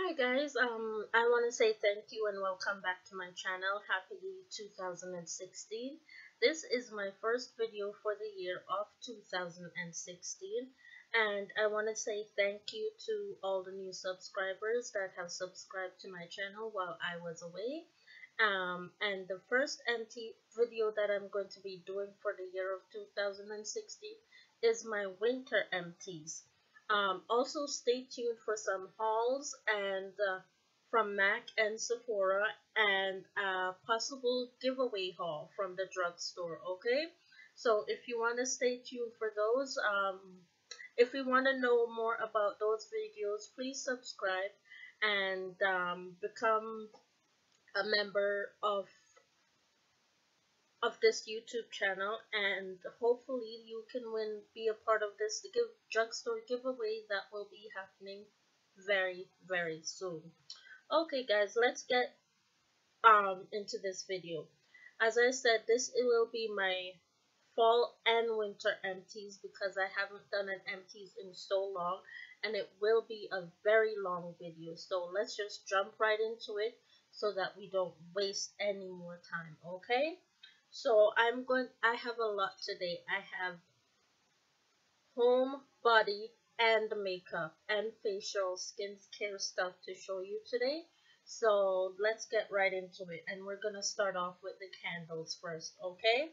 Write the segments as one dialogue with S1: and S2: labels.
S1: Hi guys, I want to say thank you and welcome back to my channel. Happy 2016. This is my first video for the year of 2016, and I want to say thank you to all the new subscribers that have subscribed to my channel while I was away. And the first empty video that I'm going to be doing for the year of 2016 is my winter empties. Also, stay tuned for some hauls and from MAC and Sephora and a possible giveaway haul from the drugstore. Okay, so if you want to stay tuned for those, if you want to know more about those videos, please subscribe and become a member of this YouTube channel, and hopefully you can be a part of this drugstore giveaway that will be happening very soon. Okay guys, let's get into this video. As I said, this it will be my fall and winter empties because I haven't done an empties in so long, and it will be a very long video. So let's just jump right into it so that we don't waste any more time. Okay, so I have a lot today. I have home, body, and makeup and facial skincare stuff to show you today. So let's get right into it, and we're gonna start off with the candles first. Okay,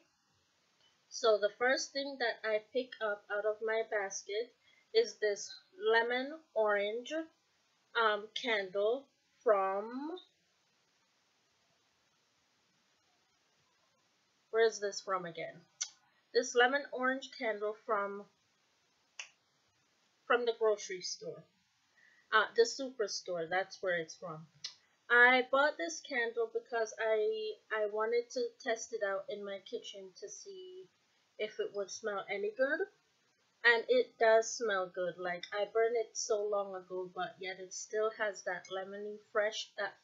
S1: so the first thing that I pick up out of my basket is this lemon orange candle from, where is this from again? This lemon orange candle from the grocery store, the superstore. That's where it's from. I bought this candle because I wanted to test it out in my kitchen to see if it would smell any good, and it does smell good. Like, I burned it so long ago, but yet it still has that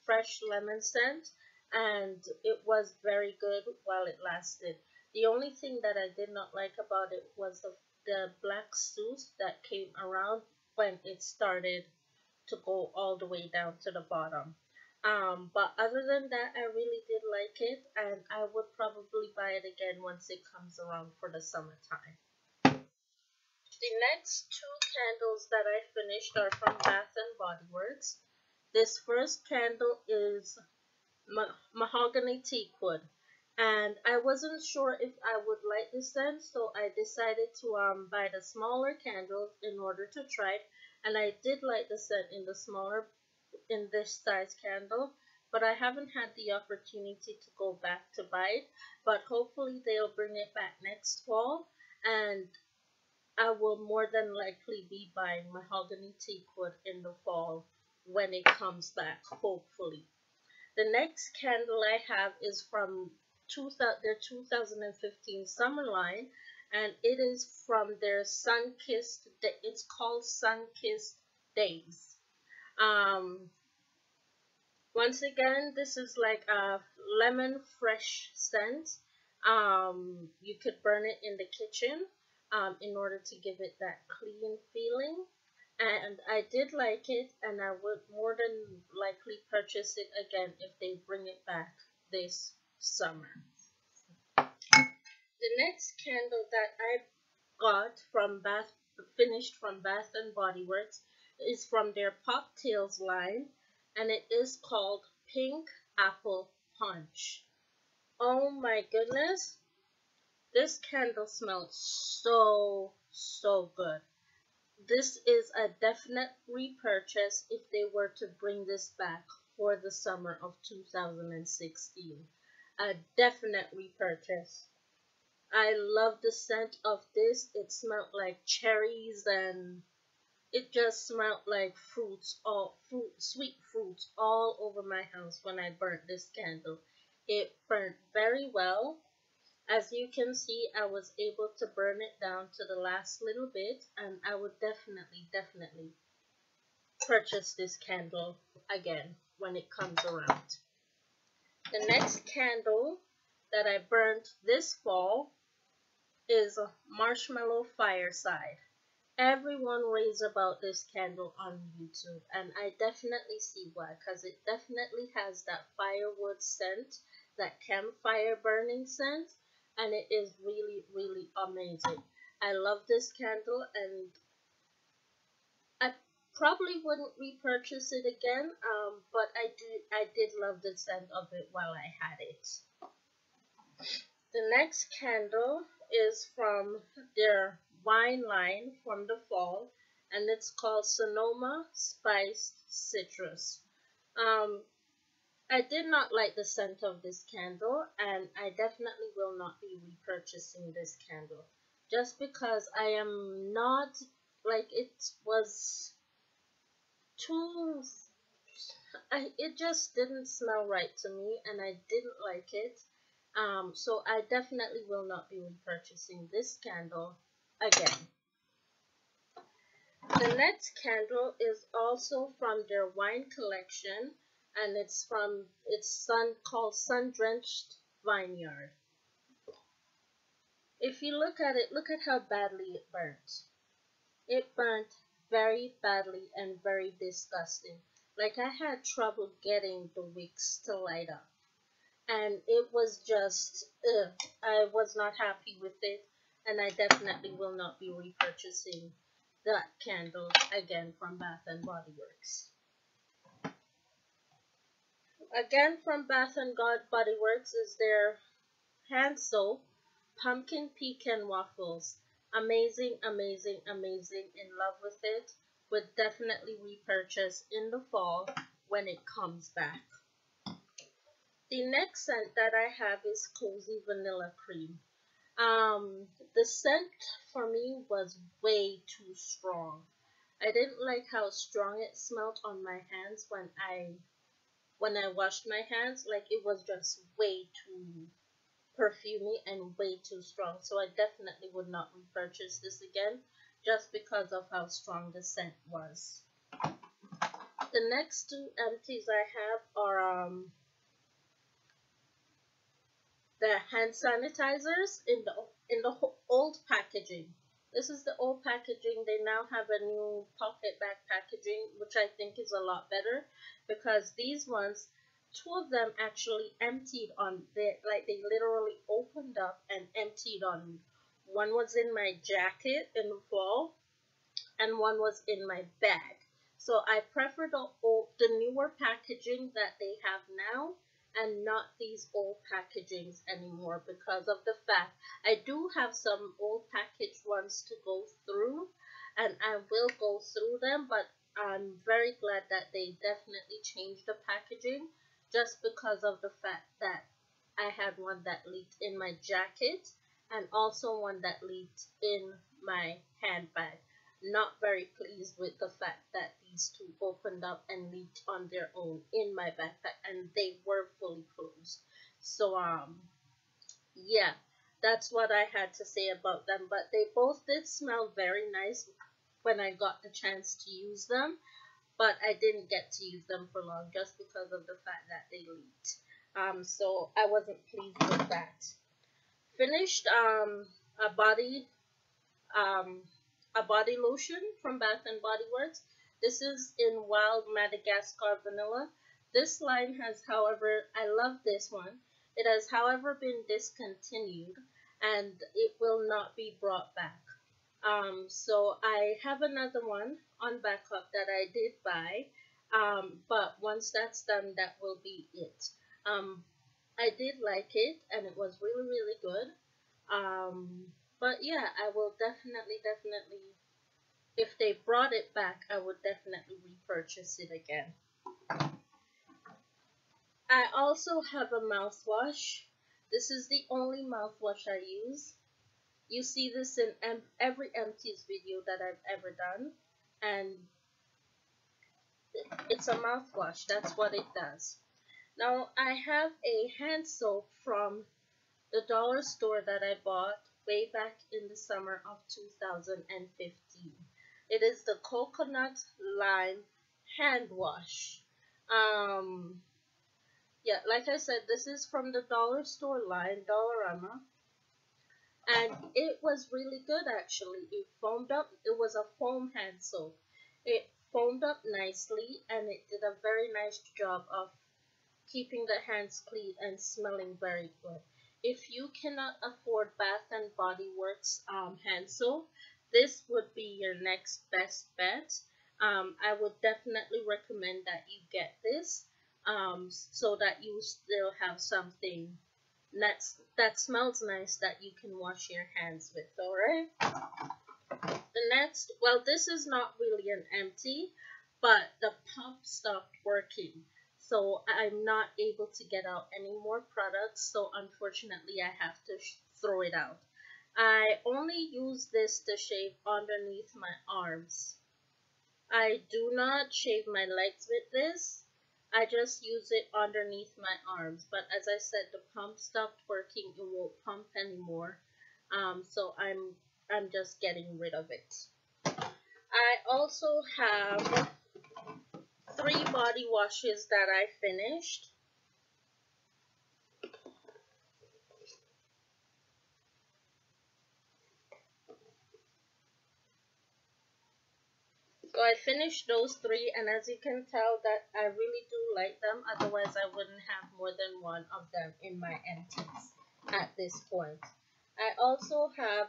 S1: fresh lemon scent, and it was very good while it lasted. The only thing that I did not like about it was the black soot that came around when it started to go all the way down to the bottom. But other than that, I really did like it, and I would probably buy it again once it comes around for the summertime. The next two candles that I finished are from Bath and Body Works. This first candle is mahogany teakwood, and I wasn't sure if I would like the scent, so I decided to buy the smaller candle in order to try it, and I did like the scent in this size candle, but I haven't had the opportunity to go back to buy it, but hopefully they'll bring it back next fall, and I will more than likely be buying mahogany teakwood in the fall when it comes back, hopefully. The next candle I have is from their 2015 summer line, and it is from their Sun-Kissed, it's called Sun-Kissed Days. Once again, this is like a lemon fresh scent. You could burn it in the kitchen in order to give it that clean feeling. And I did like it, and I would more than likely purchase it again if they bring it back this summer. The next candle that I got finished from Bath and Body Works, is from their Pop Tails line, and it is called Pink Apple Punch. Oh my goodness, this candle smells so good. This is a definite repurchase if they were to bring this back for the summer of 2016. A definite repurchase. I love the scent of this. It smelled like cherries, and it just smelled like sweet fruits all over my house when I burnt this candle. It burnt very well. As you can see, I was able to burn it down to the last little bit, and I would definitely purchase this candle again when it comes around. The next candle that I burnt this fall is Marshmallow Fireside. Everyone raves about this candle on YouTube, and I definitely see why, because it definitely has that firewood scent, that campfire burning scent, and it is really, really amazing. I love this candle, and I probably wouldn't repurchase it again, but I did love the scent of it while I had it. The next candle is from their wine line from the fall, and it's called Sonoma Spiced Citrus. Um, I did not like the scent of this candle, and I definitely will not be repurchasing this candle just because I am not like it was too. It just didn't smell right to me, and I didn't like it. So I definitely will not be repurchasing this candle again. The next candle is also from their wine collection, and it's called Sun Drenched Vineyard. If you look at it, look at how badly it burnt. It burnt very badly and very disgusting. Like I had trouble getting the wicks to light up, and it was just, ugh, I was not happy with it, and I definitely will not be repurchasing that candle again from Bath and Body Works. Again from Bath and Body Works is their hand soap pumpkin pecan waffles. Amazing, amazing, amazing. In love with it. Would definitely repurchase in the fall when it comes back. The next scent that I have is Cozy Vanilla Cream. The scent for me was way too strong. I didn't like how strong it smelled on my hands when I washed my hands. Like it was just way too perfumey and way too strong. So I definitely would not repurchase this again just because of how strong the scent was. The next two empties I have are the hand sanitizers in the old packaging. This is the old packaging. They now have a new pocket back packaging, which I think is a lot better because these ones, two of them actually emptied on the like they literally opened up and emptied on me. One was in my jacket in the fall, and one was in my bag. So I prefer the newer packaging that they have now and not these old packagings anymore because of the fact I do have some old package ones to go through and I will go through them, but I'm very glad that they definitely changed the packaging just because of the fact that I had one that leaked in my jacket and also one that leaked in my handbag. Not very pleased with the fact that these two opened up and leaked on their own in my backpack and they were fully closed. So yeah, that's what I had to say about them, but they both did smell very nice when I got the chance to use them, but I didn't get to use them for long just because of the fact that they leaked. So I wasn't pleased with that. Finished a body um a body lotion from Bath and Body Works. This is in Wild Madagascar Vanilla. This line has, however, I love this one. It has, however, been discontinued and it will not be brought back. So I have another one on backup that I did buy, but once that's done, that will be it. Um, I did like it and it was really, really good. But yeah, I will definitely, if they brought it back, I would definitely repurchase it again. I also have a mouthwash. This is the only mouthwash I use. You see this in every empties video that I've ever done, and it's a mouthwash. That's what it does. Now, I have a hand soap from the dollar store that I bought way back in the summer of 2015. It is the Coconut Lime Hand Wash. Um, yeah, like I said, this is from the dollar store line, Dollarama. and it was really good actually. It foamed up. It was a foam hand soap. It foamed up nicely, and it did a very nice job of keeping the hands clean and smelling very good. If you cannot afford Bath and Body Works hand soap, this would be your next best bet. I would definitely recommend that you get this, so that you still have something that smells nice that you can wash your hands with. All right. The next, well, this is not really an empty, but the pump stopped working. So I'm not able to get out any more products. So unfortunately, I have to throw it out. I only use this to shave underneath my arms. I do not shave my legs with this. I just use it underneath my arms. But as I said, the pump stopped working. It won't pump anymore. So I'm just getting rid of it. I also have 3 body washes that I finished. So I finished those 3, and as you can tell that I really do like them. Otherwise, I wouldn't have more than one of them in my empties at this point. I also have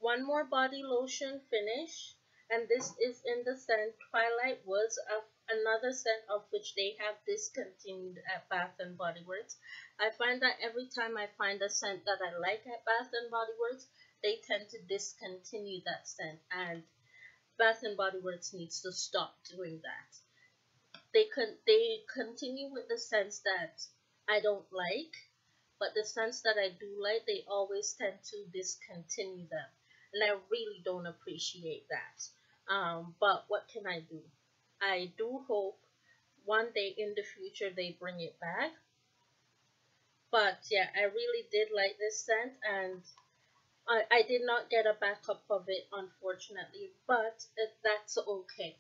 S1: one more body lotion finish, and this is in the scent Twilight Woods, of another scent of which they have discontinued at Bath and Body Works. I find that every time I find a scent that I like at Bath and Body Works, they tend to discontinue that scent, and Bath and Body Works needs to stop doing that. They continue with the scents that I don't like, but the scents that I do like, they always tend to discontinue them, and I really don't appreciate that. But what can I do? I do hope one day in the future they bring it back. But yeah, I really did like this scent, and I did not get a backup of it, unfortunately, but that's okay.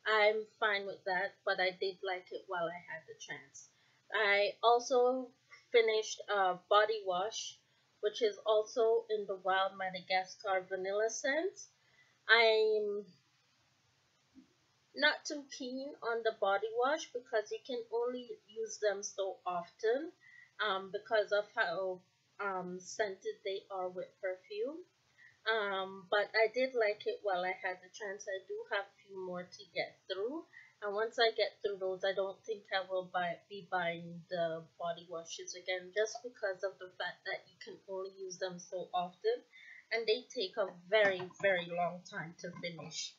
S1: I'm fine with that, but I did like it while I had the chance. I also finished a body wash, which is also in the Wild Madagascar vanilla scent. I'm not too keen on the body wash because you can only use them so often, because of how scented they are with perfume. But I did like it while I had the chance. I do have a few more to get through. And once I get through those, I don't think I will be buying the body washes again, just because of the fact that you can only use them so often and they take a very, very long time to finish.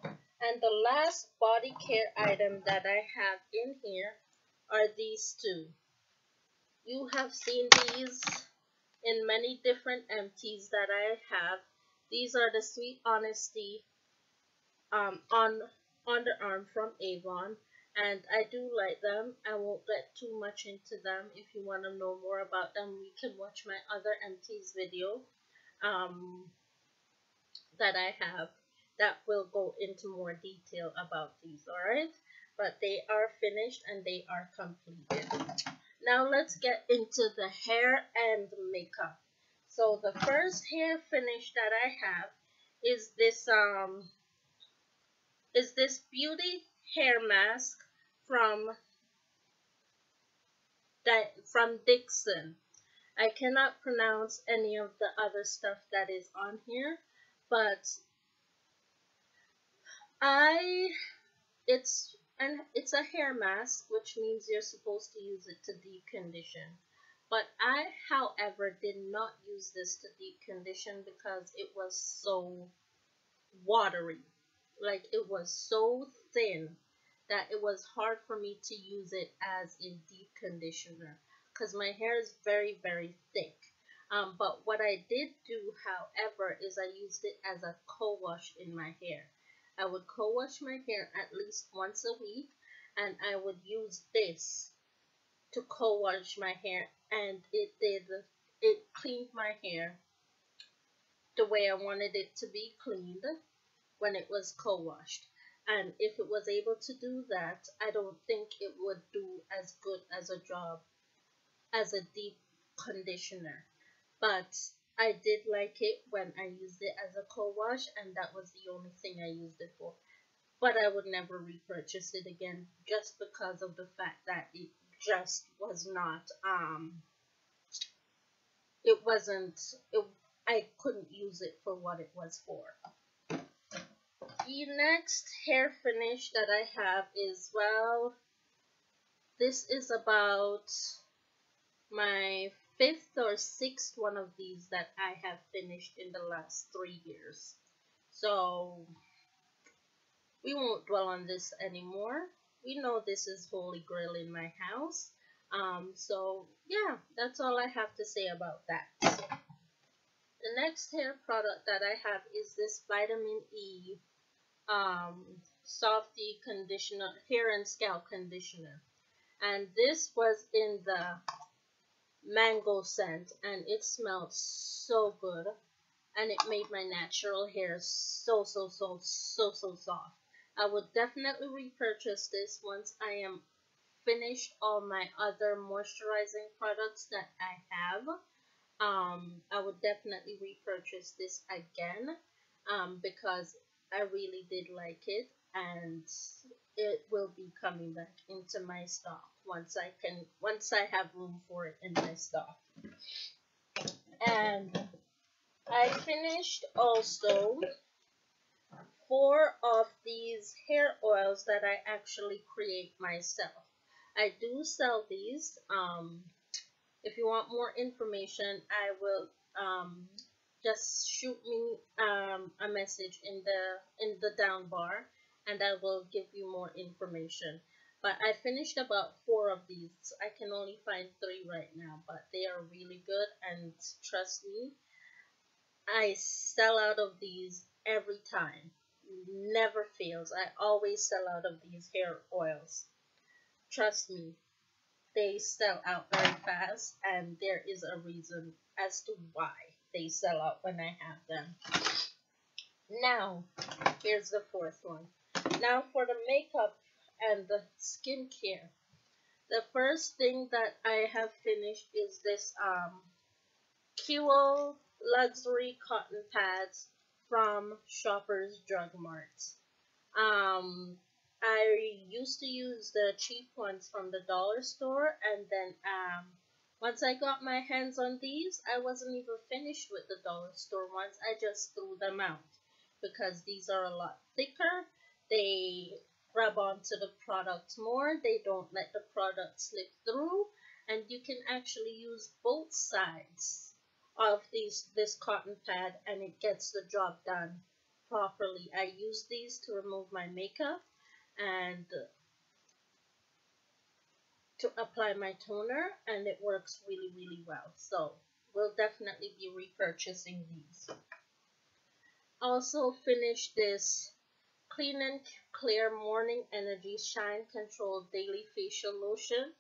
S1: And the last body care item that I have in here are these two. You have seen these in many different empties that I have. These are the Sweet Honesty on underarm from Avon, and I do like them. I won't get too much into them. If you want to know more about them, you can watch my other empties video um, that I have that will go into more detail about these, alright? But they are finished and they are completed. Now let's get into the hair and makeup. So the first hair finish that I have is this beauty hair mask from Dixon. I cannot pronounce any of the other stuff that is on here, but I it's a hair mask, which means you're supposed to use it to deep condition. But I, however, did not use this to deep condition because it was so watery. Like, it was so thin that it was hard for me to use it as a deep conditioner because my hair is very, very thick. But what I did do, however, is I used it as a co-wash in my hair. I would co-wash my hair at least once a week, and I would use this to co-wash my hair, and it cleaned my hair the way I wanted it to be cleaned when it was co-washed. And if it was able to do that, I don't think it would do as good as a job as a deep conditioner. But I did like it when I used it as a co-wash, and that was the only thing I used it for. But I would never repurchase it again just because of the fact that it just was not it wasn't it, I couldn't use it for what it was for. The next hair finish that I have is, well, this is about my fifth or sixth one of these that I have finished in the last 3 years. So we won't dwell on this anymore. We know this is Holy Grail in my house. So yeah, that's all I have to say about that. The next hair product that I have is this vitamin E softy conditioner, hair and scalp conditioner. And this was in the mango scent, and it smelled so good, and it made my natural hair so soft. I would definitely repurchase this once I am finished all my other moisturizing products that I have. I would definitely repurchase this again, because I really did like it, and it will be coming back into my stock once I have room for it in my stock. And I finished also 4 of these hair oils that I actually create myself. I do sell these. If you want more information, I will just shoot me a message in the down bar, and I will give you more information. But I finished about 4 of these. I can only find 3 right now, but they are really good, and trust me, I sell out of these every time. Never fails. I always sell out of these hair oils. Trust me, they sell out very fast, and there is a reason as to why they sell out when I have them. Now, here's the 4th one. Now for the makeup and the skincare. The first thing that I have finished is this Kewell luxury cotton pads from Shoppers Drug Mart. I used to use the cheap ones from the dollar store, and then once I got my hands on these, I wasn't even finished with the dollar store ones. I just threw them out because these are a lot thicker. They grab onto the product more. They don't let the product slip through, and you can actually use both sides of this cotton pad, and it gets the job done properly. I use these to remove my makeup and to apply my toner, and it works really well. So we'll definitely be repurchasing these. Also finished this Clean and Clear Morning Energy Shine Control Daily Facial Lotion.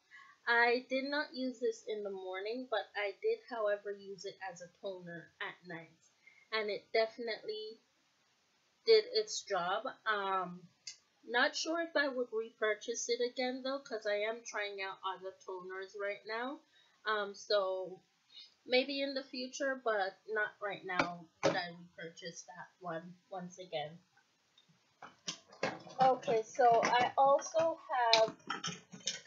S1: I did not use this in the morning, but I did, however, use it as a toner at night, and it definitely did its job. Not sure if I would repurchase it again though, because I am trying out other toners right now. So maybe in the future, but not right now would I repurchase that one once again. Okay, so I also have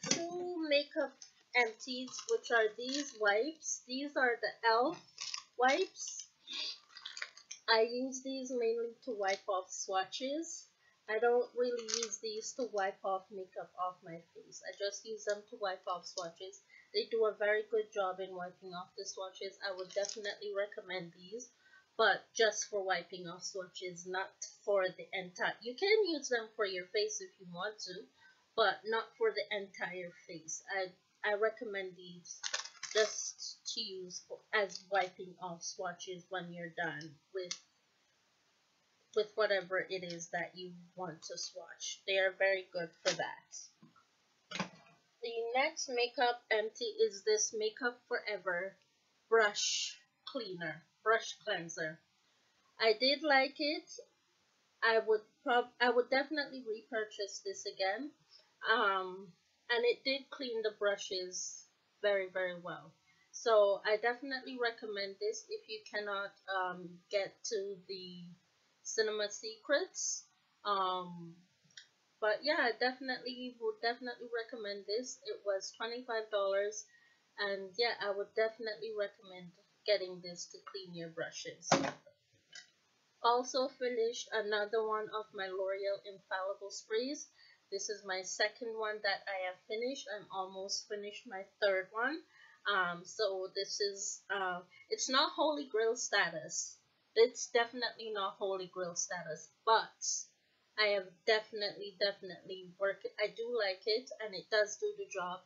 S1: 2 makeup empties, which are these wipes. These are the e.l.f. wipes. I use these mainly to wipe off swatches. I don't really use these to wipe off makeup off my face. I just use them to wipe off swatches. They do a very good job in wiping off the swatches. I would definitely recommend these, but just for wiping off swatches, not for the entire. You can use them for your face if you want to, but not for the entire face. I recommend these just to use as wiping off swatches when you're done with whatever it is that you want to swatch. They are very good for that. The next makeup empty is this Makeup Forever brush cleanser. I did like it. I would definitely repurchase this again. And it did clean the brushes very well. So I definitely recommend this if you cannot get to the Cinema Secrets. Um, but yeah, I definitely would definitely recommend this. It was $25, and yeah, I would definitely recommend getting this to clean your brushes. Also finished another one of my L'Oreal Infallible Sprays. This is my second one that I have finished. I'm almost finished my third one. So this is, it's not Holy Grail status. It's definitely not Holy Grail status, but I have definitely worked. I do like it, and it does do the job,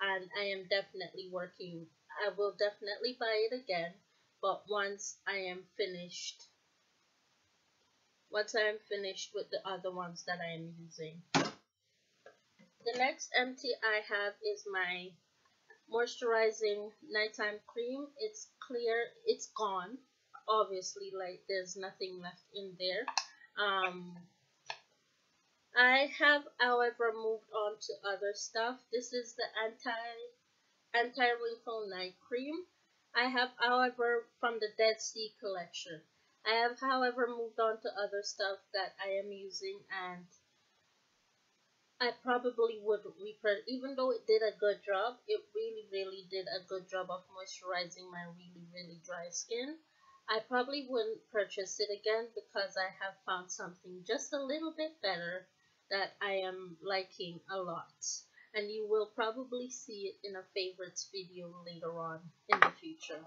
S1: and I am definitely working. I will definitely buy it again, but once I am finished with the other ones that I am using. The next empty I have is my moisturizing nighttime cream. It's clear, it's gone. Obviously, like there's nothing left in there. I have, however, moved on to other stuff. This is the anti wrinkle night cream. I have, however, from the Dead Sea collection. I have, however, moved on to other stuff that I am using, and I probably would repurchase, even though it did a good job. It really did a good job of moisturizing my really dry skin. I probably wouldn't purchase it again because I have found something just a little bit better that I am liking a lot. And you will probably see it in a favorites video later on in the future.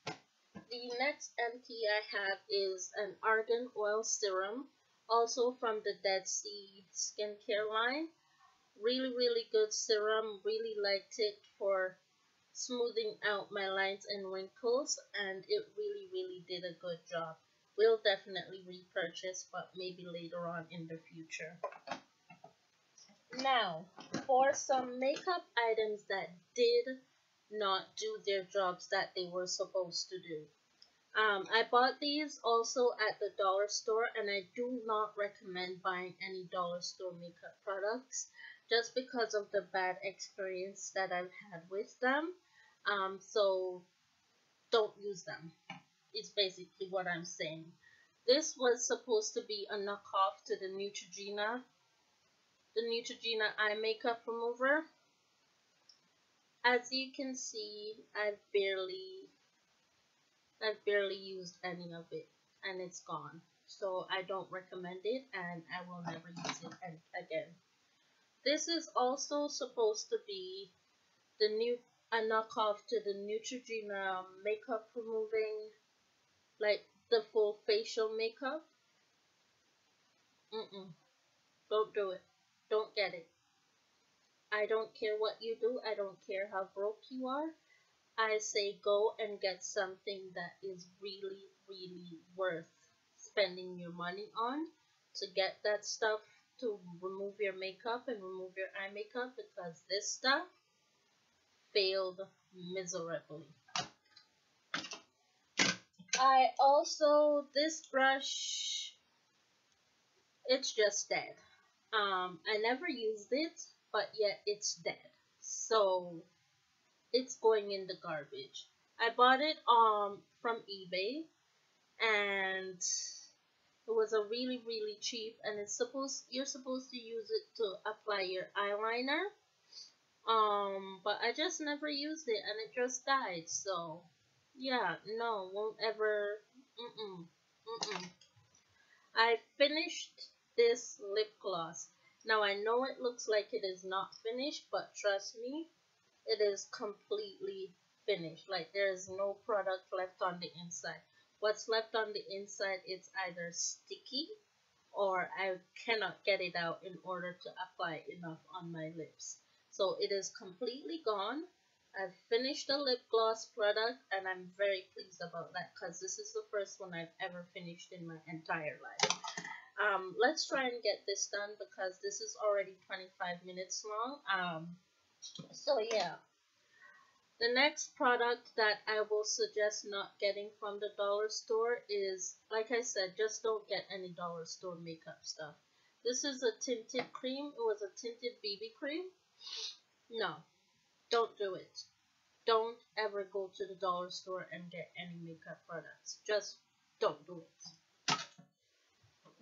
S1: The next empty I have is an argan oil serum, also from the Dead Sea skincare line. Really good serum. Really liked it for smoothing out my lines and wrinkles, and it really did a good job. Will definitely repurchase, but maybe later on in the future. Now, for some makeup items that did not do their jobs that they were supposed to do. I bought these also at the dollar store, and I do not recommend buying any dollar store makeup products just because of the bad experience that I've had with them. So don't use them. It's basically what I'm saying. This was supposed to be a knockoff to the Neutrogena eye makeup remover. As you can see, I've barely used any of it, and it's gone. So I don't recommend it, and I will never use it again. This is also supposed to be a knockoff to the Neutrogena makeup removing, like the full facial makeup. Don't do it. Don't get it. I don't care what you do. I don't care how broke you are. I say go and get something that is really worth spending your money on to get that stuff to remove your makeup and remove your eye makeup, because this stuff failed miserably. This brush, it's just dead. I never used it, but yet it's dead. So it's going in the garbage. I bought it from eBay, and it was a really cheap, and you're supposed to use it to apply your eyeliner. But I just never used it, and it just died. So yeah, no, won't ever. Mm-mm, mm-mm. I finished this lip gloss. Now I know it looks like it is not finished, but trust me, it is completely finished. Like there is no product left on the inside. What's left on the inside is either sticky, or I cannot get it out in order to apply enough on my lips. So it is completely gone. I've finished the lip gloss product, and I'm very pleased about that because this is the first one I've ever finished in my entire life. Let's try and get this done because this is already 25 minutes long. So yeah. The next product that I will suggest not getting from the dollar store is, like I said, just don't get any dollar store makeup stuff. This is a tinted cream. It was a tinted BB cream. No, don't do it. don't ever go to the dollar store and get any makeup products. Just don't do it.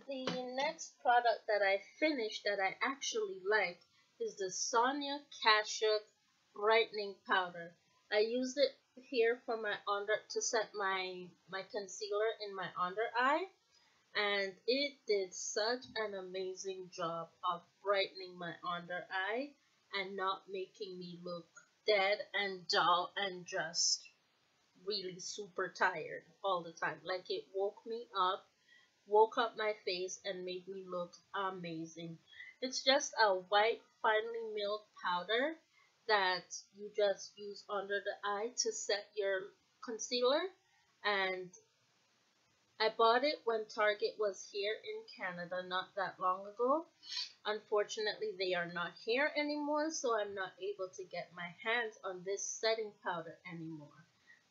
S1: The next product that I finished that I actually like is the Sonia Kashuk brightening powder. I used it here for my under to set my concealer in my under eye, and it did such an amazing job of brightening my under eye and not making me look dead and dull and just really super tired all the time. Like it woke up my face and made me look amazing. It's just a white finely milled powder that you just use under the eye to set your concealer, and I bought it when Target was here in Canada not that long ago. Unfortunately, they are not here anymore, so I'm not able to get my hands on this setting powder anymore.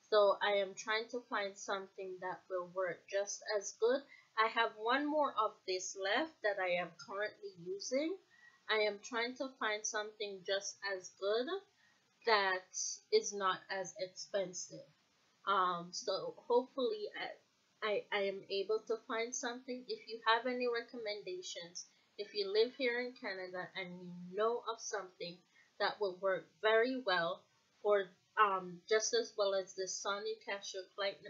S1: So I am trying to find something that will work just as good. I have one more of this left that I am currently using. I am trying to find something just as good that is not as expensive. So hopefully I am able to find something. If you have any recommendations, if you live here in Canada and you know of something that will work very well for just as well as the Sonia Kashuk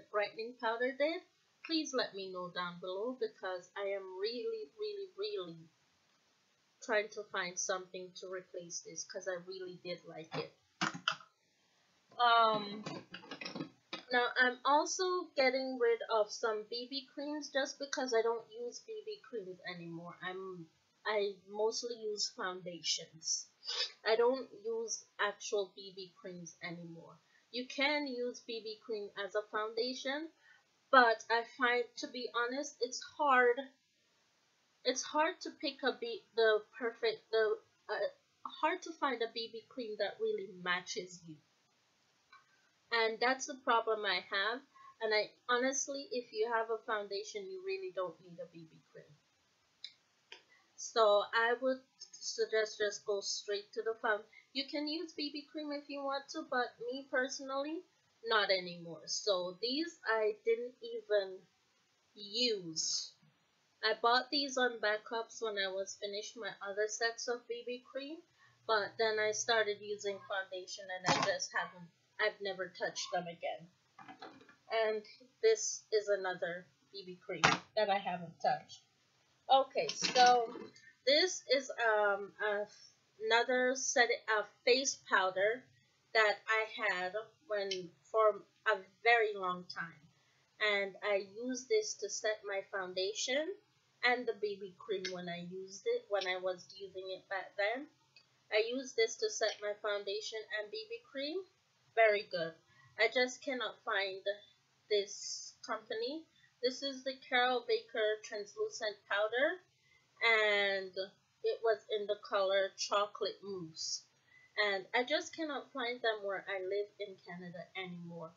S1: brightening powder did, please let me know down below, because I am really trying to find something to replace this, because I really did like it. Now I'm also getting rid of some BB creams just because I don't use BB creams anymore. I mostly use foundations. I don't use actual BB creams anymore. You can use BB cream as a foundation, but I find, to be honest, it's hard. It's hard to pick hard to find a BB cream that really matches you. And that's the problem I have. And I honestly, if you have a foundation, you really don't need a BB cream. So I would suggest just go straight to the foundation. You can use BB cream if you want to, but me personally, not anymore. So these I didn't even use. I bought these on backups when I was finished my other sets of BB cream, but then I started using foundation and I've never touched them again. And this is another BB cream that I haven't touched. Okay, so this is another set of face powder that I had for a very long time, and I used this to set my foundation and the BB cream when I was using it back then. I used this to set my foundation and BB cream. Very good. I just cannot find this company. This is the Carol Baker translucent powder, and it was in the color chocolate mousse. And I just cannot find them where I live in Canada anymore.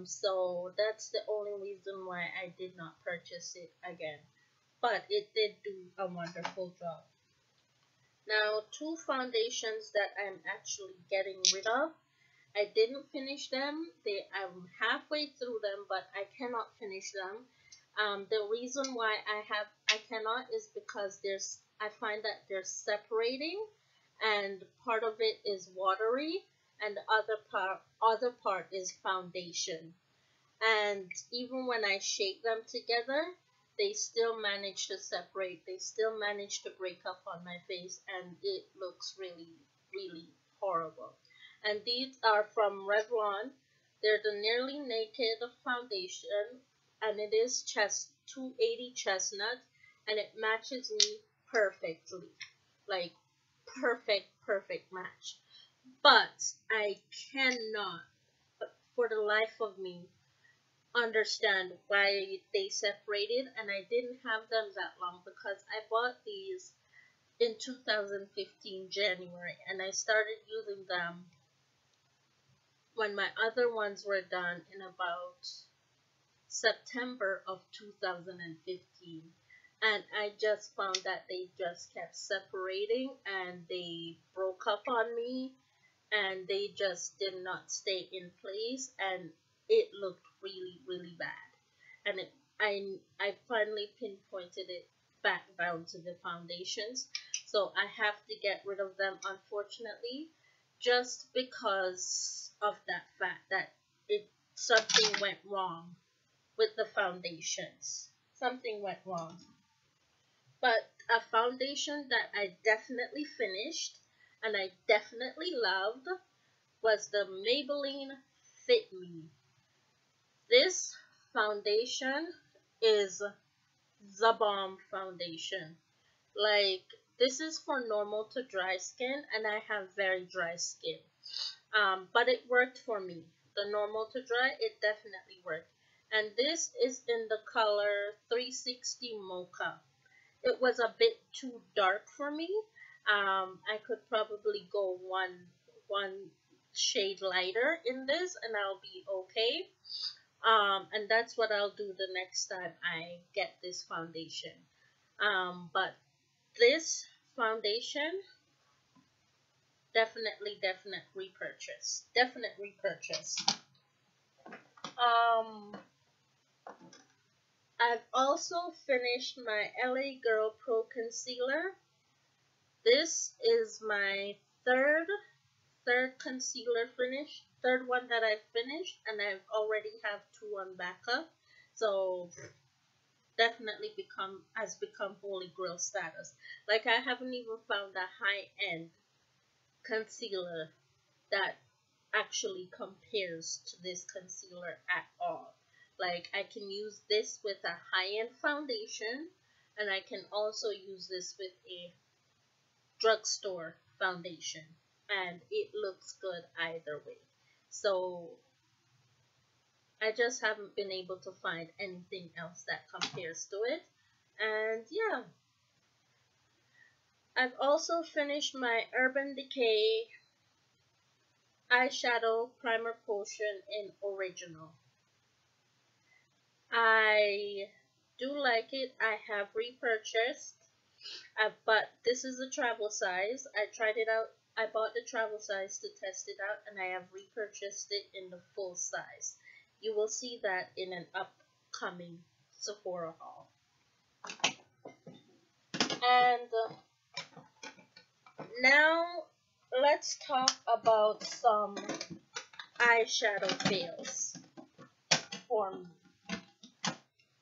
S1: So that's the only reason why I did not purchase it again. But it did do a wonderful job. Now, two foundations that I'm actually getting rid of. I didn't finish them. I'm halfway through them, but I cannot finish them. The reason why I cannot is because I find that they're separating, and part of it is watery, and the other part is foundation. And even when I shake them together, they still manage to separate. They still manage to break up on my face, and it looks really horrible. And these are from Revlon. They're the Nearly Naked foundation, and it is 280 chestnut, and it matches me perfectly. Like, perfect match. But I cannot, for the life of me, understand why they separated, and I didn't have them that long because I bought these in 2015 January, and I started using them when my other ones were done in about September of 2015. And I just found that they just kept separating and they broke up on me, and they just did not stay in place, and it looked really, really bad. And I finally pinpointed it back down to the foundations. So I have to get rid of them, unfortunately, just because of that fact that it something went wrong with the foundations. Something went wrong. But a foundation that I definitely finished and I definitely loved was the Maybelline Fit Me. This foundation is the bomb foundation. Like, this is for normal to dry skin, and I have very dry skin. But it worked for me. The normal to dry, it definitely worked. And this is in the color 360 Mocha. It was a bit too dark for me. I could probably go one shade lighter in this, and I'll be okay. And that's what I'll do the next time I get this foundation. But this foundation, definitely, definite repurchase. Definite repurchase. Um, I've also finished my LA Girl Pro Concealer. This is my third concealer finish, third one that I've finished, and I've already have two on backup. So definitely has become holy grail status. Like, I haven't even found a high end concealer that actually compares to this concealer at all. Like, I can use this with a high end foundation, and I can also use this with a drugstore foundation, and it looks good either way. So I just haven't been able to find anything else that compares to it. And yeah, I've also finished my Urban Decay eyeshadow primer potion in original. I do like it. I have repurchased, but this is a travel size. I tried it out. I bought the travel size to test it out, and I have repurchased it in the full size. You will see that in an upcoming Sephora haul. And now let's talk about some eyeshadow fails for me.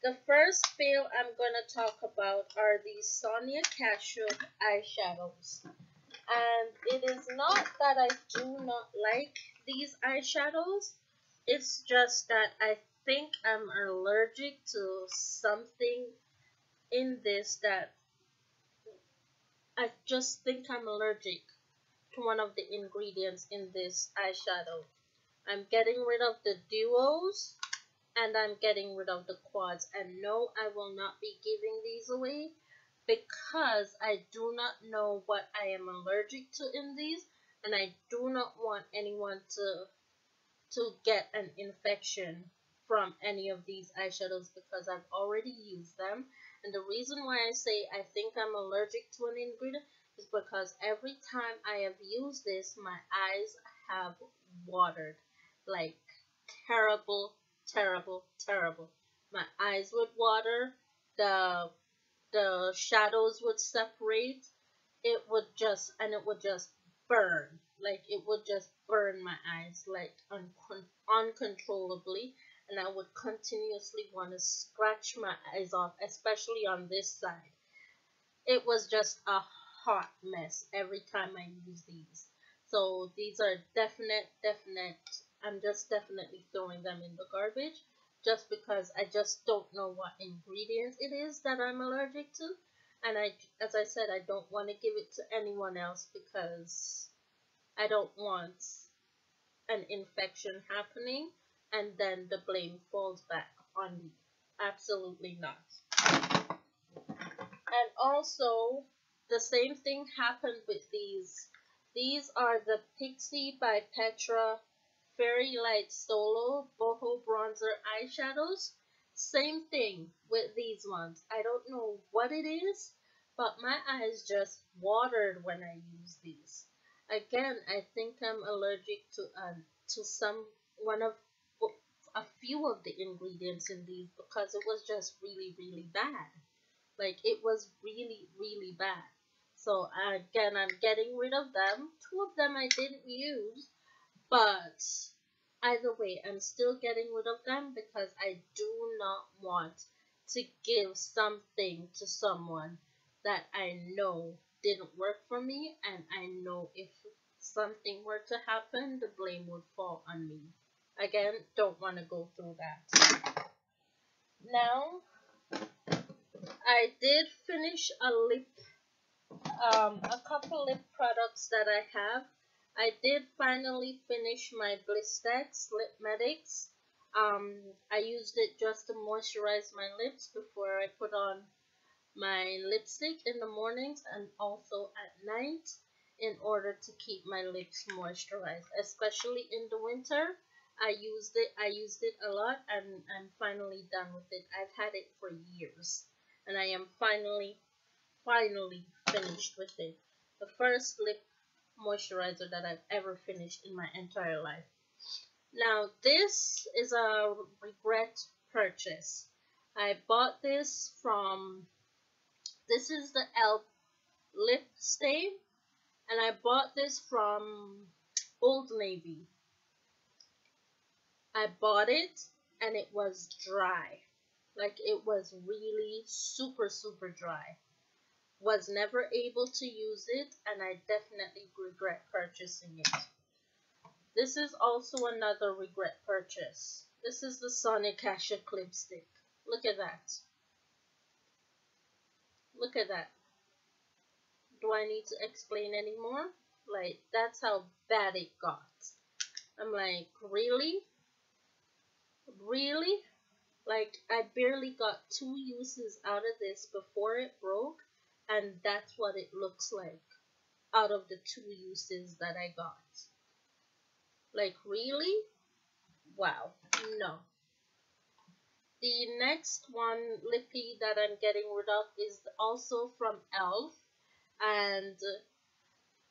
S1: The first fail I'm going to talk about are these Sonia Kashuk eyeshadows. And it is not that I do not like these eyeshadows. It's just that I think I'm allergic to something in this, that I just think I'm allergic to one of the ingredients in this eyeshadow. I'm getting rid of the duos, and I'm getting rid of the quads. And no, I will not be giving these away because I do not know what I am allergic to in these, and I do not want anyone to get an infection from any of these eyeshadows because I've already used them. And the reason why I say I think I'm allergic to an ingredient is because every time I have used this, my eyes have watered. Like, terrible, terrible, terrible. My eyes would water, the shadows would separate, it would just burn. Like, it would just burn my eyes, like, uncontrollably, and I would continuously want to scratch my eyes off, especially on this side. It was just a hot mess every time I use these. So these are definite, I'm just definitely throwing them in the garbage, just because I just don't know what ingredient it is that I'm allergic to. And as I said, I don't want to give it to anyone else because I don't want an infection happening and then the blame falls back on me. Absolutely not. And also, the same thing happened with these. These are the Pixi by Petra Fairy Light Solo Boho Bronzer eyeshadows. Same thing with these ones. I don't know what it is, but my eyes just watered when I use these. Again, I think I'm allergic to some one of a few of the ingredients in these because it was just really really bad. Like it was really really bad. So again, I'm getting rid of them. Two of them I didn't use, but either way, I'm still getting rid of them because I do not want to give something to someone that I know didn't work for me, and I know if something were to happen, the blame would fall on me. Again, don't want to go through that. Now, I did finish a couple lip products that I have. I did finally finish my Blistex Lip Medics. I used it just to moisturize my lips before I put on my lipstick in the mornings and also at night in order to keep my lips moisturized, especially in the winter. I used it a lot, and I'm finally done with it. I've had it for years and I am finally finished with it. The first lip moisturizer that I've ever finished in my entire life. Now, this is a regret purchase. I bought this from, this is the ELF lip stain, and I bought this from Old Navy. I bought it and it was dry. Like it was really super super dry. Was never able to use it, and I definitely regret purchasing it. This is also another regret purchase. This is the Sonic Ashok lipstick. Look at that. Look at that. Do I need to explain anymore? Like, that's how bad it got. I'm like, really? Really? Like, I barely got 2 uses out of this before it broke, and that's what it looks like out of the 2 uses that I got. Like, really? Wow. No. The next one lippy that I'm getting rid of is also from ELF, and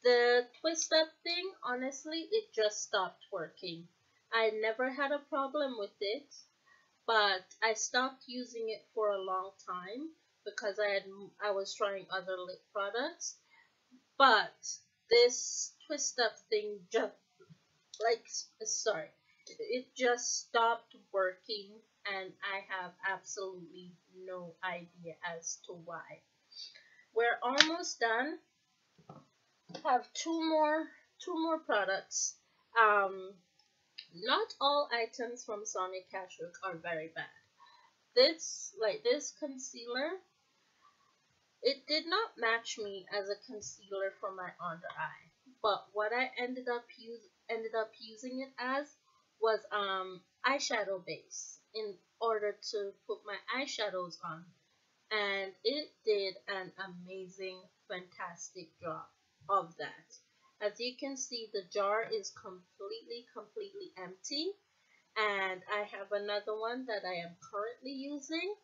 S1: the twist up thing, honestly, it just stopped working. I never had a problem with it, but I stopped using it for a long time because I was trying other lip products. But this twist up thing just like sorry, it just stopped working, and I have absolutely no idea as to why. We're almost done. Have two more products. Um, Not all items from Sonic Ashok are very bad. This concealer, it did not match me as a concealer for my under eye. But what I ended up using it as was eyeshadow base in order to put my eyeshadows on, and it did an amazing, fantastic job of that. As you can see, the jar is completely empty, and I have another one that I am currently using.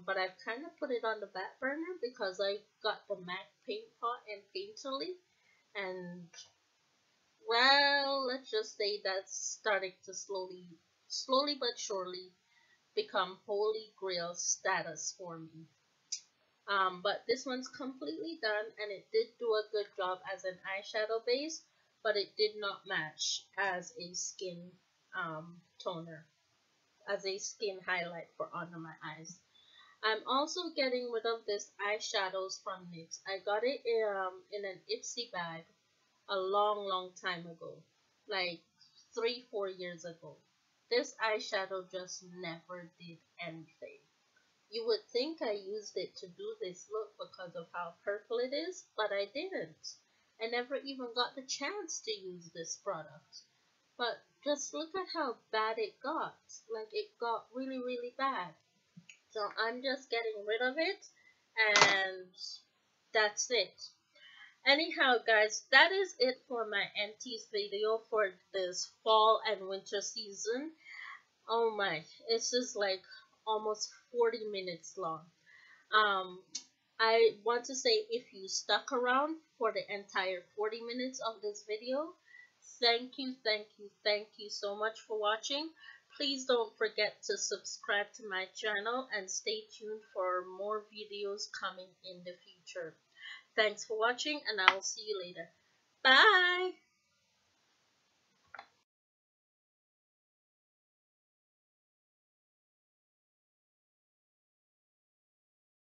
S1: But I've kind of put it on the back burner because I got the MAC paint pot and Painterly, and well, let's just say that's starting to slowly but surely become holy grail status for me. But this one's completely done, and it did do a good job as an eyeshadow base, but it did not match as a skin toner, as a skin highlight for under my eyes. I'm also getting rid of this eyeshadows from NYX. I got it in an Ipsy bag a long time ago, like 3-4 years ago. This eyeshadow just never did anything. You would think I used it to do this look because of how purple it is, but I didn't. I never even got the chance to use this product. But just look at how bad it got. Like, it got really bad. So I'm just getting rid of it, and that's it. Anyhow, guys, that is it for my empties video for this fall and winter season. Oh my, it's just like almost 40 minutes long. Um, I want to say, if you stuck around for the entire 40 minutes of this video, thank you, thank you, thank you so much for watching. Please don't forget to subscribe to my channel and stay tuned for more videos coming in the future. Thanks for watching, and I will see you later. Bye!